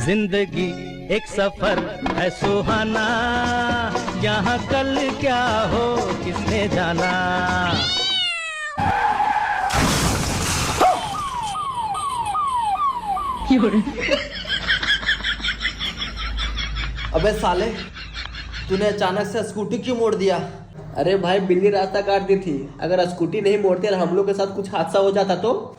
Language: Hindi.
जिंदगी एक सफर है सुहाना, यहाँ कल क्या हो किसने जाना। अबे साले, तूने अचानक से स्कूटी क्यों मोड़ दिया? अरे भाई बिल्ली रास्ता काट दी थी, अगर स्कूटी नहीं मोड़ते और हम लोग के साथ कुछ हादसा हो जाता तो